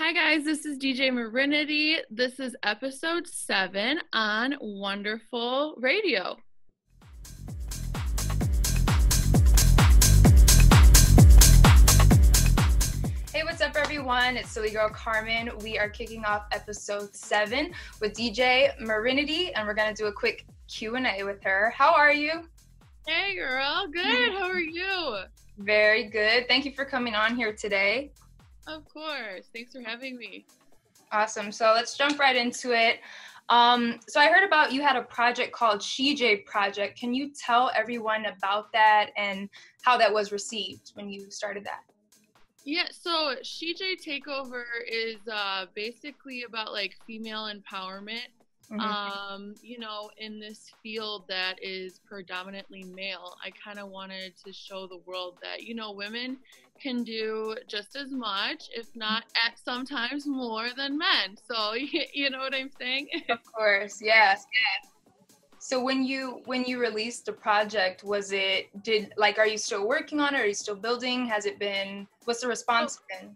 Hi guys, this is DJ Marinity. This is episode 7 on Wonderful Radio. Hey, what's up everyone? It's Silly Girl Carmen. We are kicking off episode 7 with DJ Marinity, and we're gonna do a quick Q&A with her. How are you? Hey girl, good. How are you? Very good. Thank you for coming on here today. Of course. Thanks for having me. Awesome. So let's jump right into it. So I heard about you had a project called wonderfuldjs Project. Can you tell everyone about that and how that was received when you started that? Yeah, so wonderfuldjs Takeover is basically about like female empowerment. In this field that is predominantly male, I kind of wanted to show the world that, women can do just as much, if not at sometimes more than men. So, you know what I'm saying? Of course, yes. So when you released the project, are you still working on it? Are you still building? What's the response been?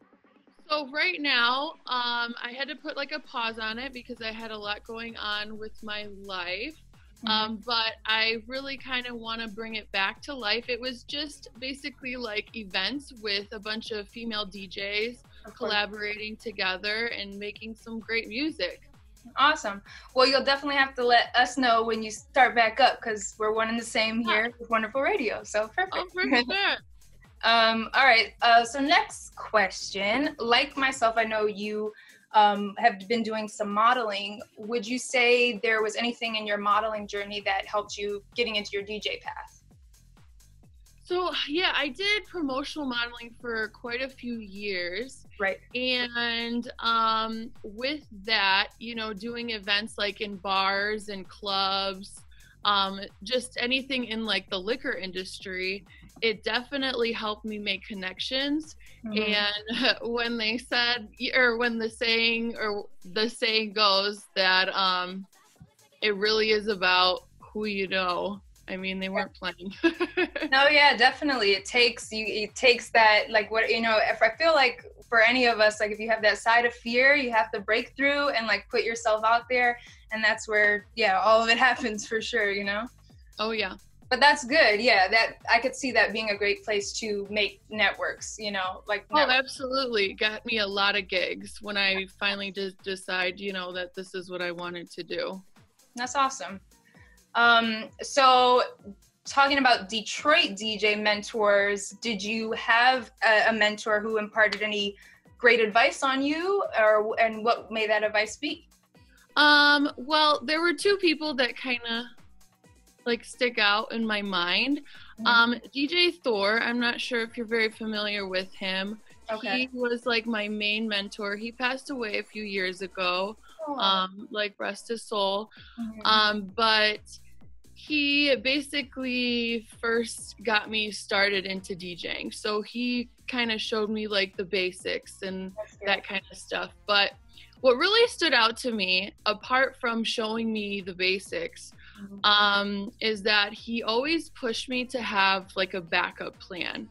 So right now, I had to put like a pause on it because I had a lot going on with my life. But I really kind of want to bring it back to life. It was just basically like events with a bunch of female DJs collaborating together and making some great music. Awesome. Well, you'll definitely have to let us know when you start back up because we're one and the same here with Wonderful Radio. So perfect. Oh, for sure. All right. So next question. Like myself, I know you have been doing some modeling. Would you say there was anything in your modeling journey that helped you getting into your DJ path? So yeah, I did promotional modeling for quite a few years. Right. And with that, doing events like in bars and clubs, just anything in like the liquor industry, it definitely helped me make connections. And when they said, or when the saying goes that it really is about who you know. I mean, they weren't playing. No, yeah, definitely. It takes that, like, if I feel like for any of us, like if you have that side of fear, you have to break through and like put yourself out there. And that's where, all of it happens for sure, Oh, yeah. But that's good. Yeah, that I could see that being a great place to make networks, like. Oh, absolutely. Got me a lot of gigs when I finally did decide, that this is what I wanted to do. That's awesome. So talking about Detroit DJ mentors, did you have a mentor who imparted any great advice on you, and what may that advice be? Well, there were two people that kind of like stick out in my mind. DJ Thor, I'm not sure if you're very familiar with him. Okay. He was like my main mentor. He passed away a few years ago. Like rest his soul. But he basically first got me started into DJing. So he kind of showed me like the basics and that kind of stuff. But what really stood out to me, apart from showing me the basics, is that he always pushed me to have like a backup plan.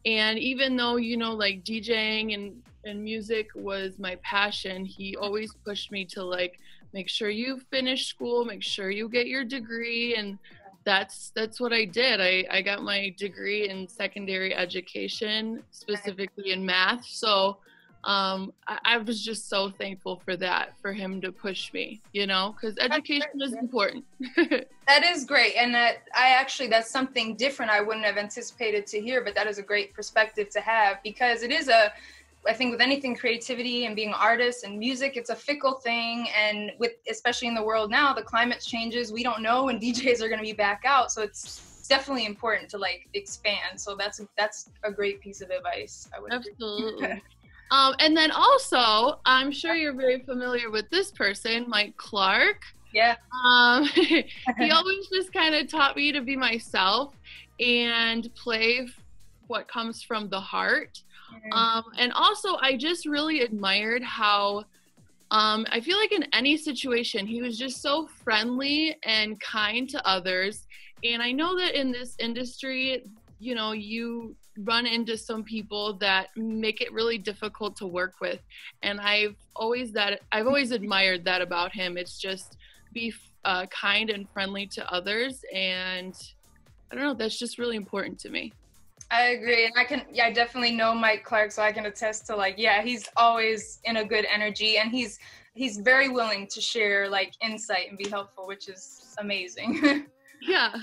And even though, like DJing and music was my passion, he always pushed me to like, make sure you finish school, make sure you get your degree. And that's what I did. I got my degree in secondary education, specifically in math. So I was just so thankful for that, for him to push me, because education is important. That is great. And that's something different I wouldn't have anticipated to hear, but that is a great perspective to have, because it is I think with anything, creativity and being artists and music, it's a fickle thing. And especially in the world now, the climate changes. We don't know when DJs are going to be back out. So it's definitely important to like expand. So that's a great piece of advice. I would Absolutely. And then also, I'm sure you're very familiar with this person, Mike Clark. Yeah. He always just kind of taught me to be myself and play what comes from the heart. And also, I just really admired how, I feel like in any situation, he was just so friendly and kind to others. And I know that in this industry, you run into some people that make it really difficult to work with, and I've always admired that about him. It's just be kind and friendly to others, and I don't know, that's just really important to me. I agree, and I definitely know Mike Clark, so I can attest to, like, yeah, he's always in a good energy, and he's very willing to share, like, insight and be helpful, which is amazing. Yeah.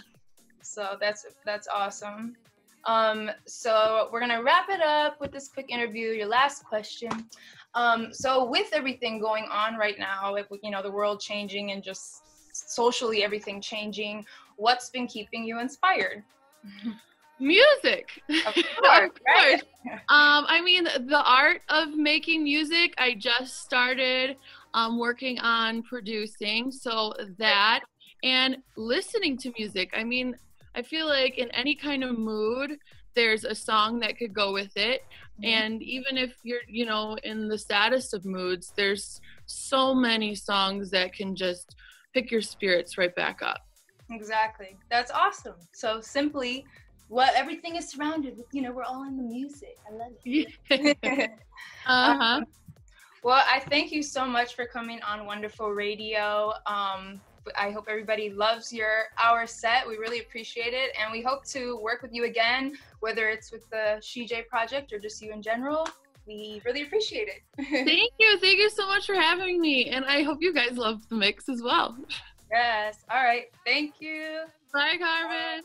So that's awesome. So we're gonna wrap it up with this quick interview. Your last question. So with everything going on right now, like, you know, the world changing and just socially everything changing, what's been keeping you inspired? Music. Of course, right? I mean, the art of making music, I just started working on producing, so that, and listening to music. I mean, I feel like in any kind of mood, there's a song that could go with it. And even if you're, you know, in the saddest of moods, there's so many songs that can just pick your spirits right back up. Exactly. That's awesome. So simply, everything is surrounded with, you know, we're all in the music. I love it. Well, I thank you so much for coming on Wonderful Radio. I hope everybody loves our set. We really appreciate it, and we hope to work with you again, whether it's with the wonderfuldjs project or just you in general. We really appreciate it. Thank you so much for having me, and I hope you guys love the mix as well. Yes. All right. Thank you. Bye, Carmen.